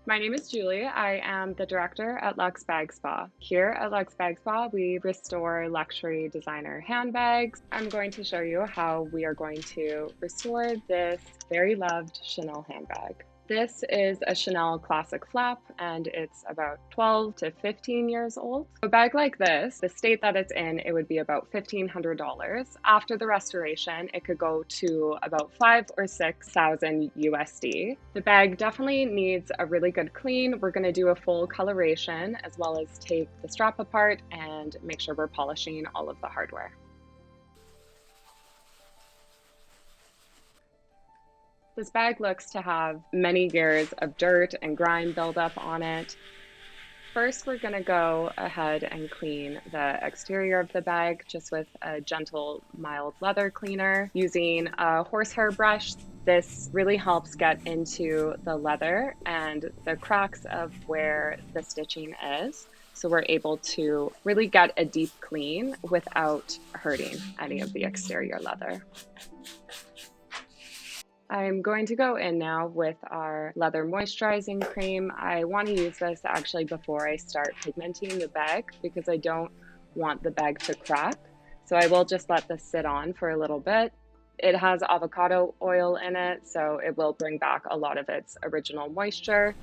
My name is Julie. I am the director at Luxe Bag Spa. Here at Luxe Bag Spa, we restore luxury designer handbags. I'm going to show you how we are going to restore this very loved Chanel handbag. This is a Chanel classic flap and it's about 12 to 15 years old. A bag like this, the state that it's in, it would be about $1,500. After the restoration, it could go to about 5 or 6,000 USD. The bag definitely needs a really good clean. We're going to do a full coloration as well as take the strap apart and make sure we're polishing all of the hardware. This bag looks to have many years of dirt and grime buildup on it. First, we're going to go ahead and clean the exterior of the bag just with a gentle, mild leather cleaner using a horsehair brush. This really helps get into the leather and the cracks of where the stitching is. So we're able to really get a deep clean without hurting any of the exterior leather. I'm going to go in now with our leather moisturizing cream. I want to use this actually before I start pigmenting the bag because I don't want the bag to crack. So I will just let this sit on for a little bit. It has avocado oil in it, so it will bring back a lot of its original moisture.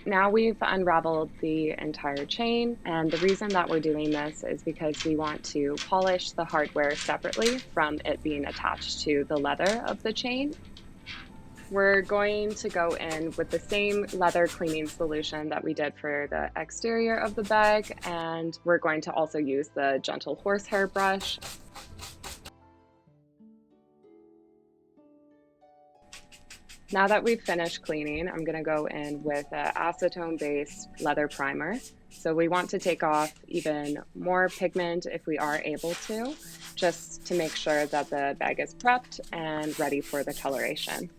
Now we've unraveled the entire chain, and the reason that we're doing this is because we want to polish the hardware separately from it being attached to the leather of the chain. We're going to go in with the same leather cleaning solution that we did for the exterior of the bag, and we're going to also use the gentle horsehair brush. Now that we've finished cleaning, I'm going to go in with an acetone-based leather primer. So we want to take off even more pigment if we are able to, just to make sure that the bag is prepped and ready for the coloration.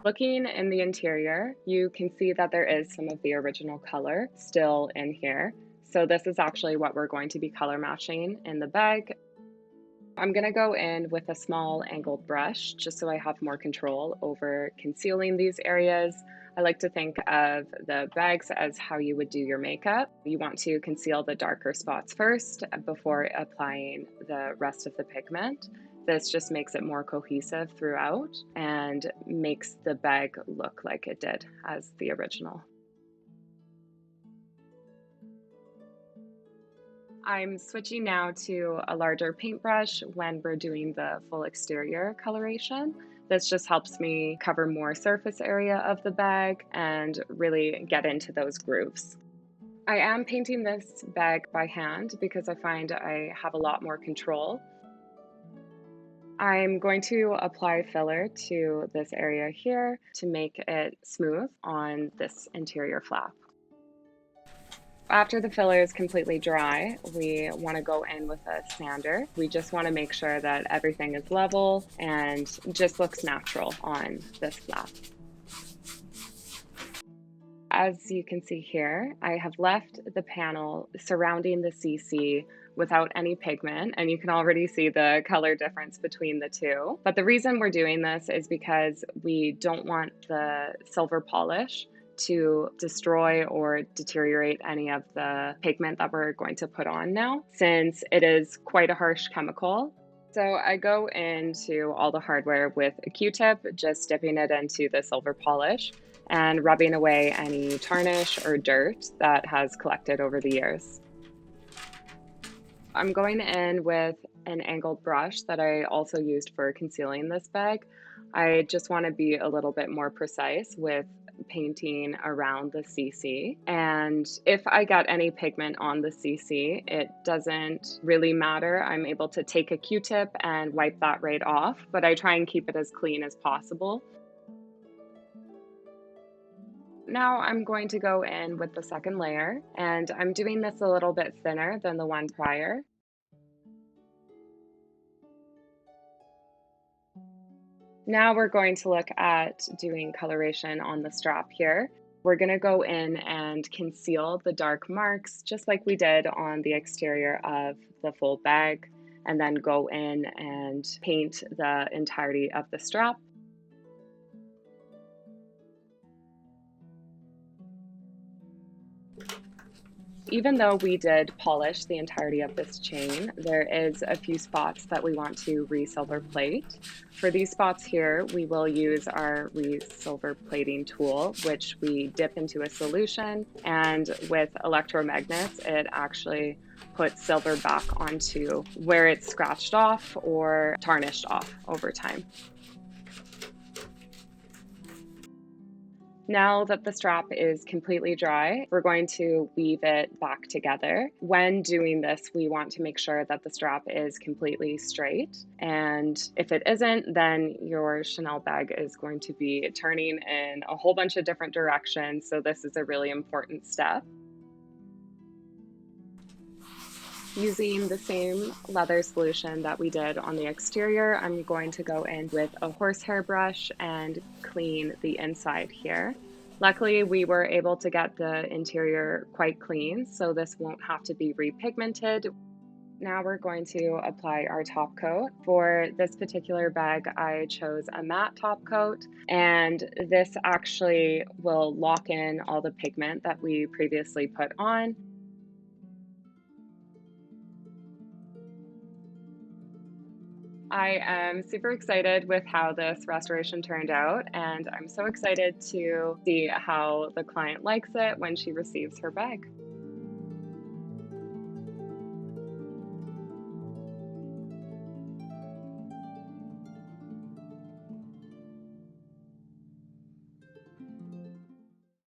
Looking in the interior, you can see that there is some of the original color still in here. So this is actually what we're going to be color matching in the bag. I'm going to go in with a small angled brush just so I have more control over concealing these areas. I like to think of the bags as how you would do your makeup. You want to conceal the darker spots first before applying the rest of the pigment. This just makes it more cohesive throughout and makes the bag look like it did as the original. I'm switching now to a larger paintbrush when we're doing the full exterior coloration. This just helps me cover more surface area of the bag and really get into those grooves. I am painting this bag by hand because I find I have a lot more control. I'm going to apply filler to this area here to make it smooth on this interior flap. After the filler is completely dry, we want to go in with a sander. We just want to make sure that everything is level and just looks natural on this flap. As you can see here, I have left the panel surrounding the CC without any pigment, and you can already see the color difference between the two. But the reason we're doing this is because we don't want the silver polish to destroy or deteriorate any of the pigment that we're going to put on now, since it is quite a harsh chemical. So I go into all the hardware with a Q-tip, just dipping it into the silver polish and rubbing away any tarnish or dirt that has collected over the years. I'm going in with an angled brush that I also used for concealing this bag. I just want to be a little bit more precise with painting around the CC, and if I get any pigment on the CC, it doesn't really matter. I'm able to take a Q-tip and wipe that right off, but I try and keep it as clean as possible. Now I'm going to go in with the second layer, and I'm doing this a little bit thinner than the one prior. Now we're going to look at doing coloration on the strap here. We're going to go in and conceal the dark marks just like we did on the exterior of the full bag. and then go in and paint the entirety of the strap. Even though we did polish the entirety of this chain, there is a few spots that we want to re-silver plate. For these spots here, we will use our re-silver plating tool, which we dip into a solution, and with electromagnets, it actually puts silver back onto where it's scratched off or tarnished off over time. Now that the strap is completely dry, we're going to weave it back together. When doing this, we want to make sure that the strap is completely straight. And if it isn't, then your Chanel bag is going to be turning in a whole bunch of different directions. So this is a really important step. Using the same leather solution that we did on the exterior, I'm going to go in with a horsehair brush and clean the inside here. Luckily, we were able to get the interior quite clean, so this won't have to be repigmented. Now we're going to apply our top coat. For this particular bag, I chose a matte top coat, and this actually will lock in all the pigment that we previously put on. I am super excited with how this restoration turned out, and I'm so excited to see how the client likes it when she receives her bag.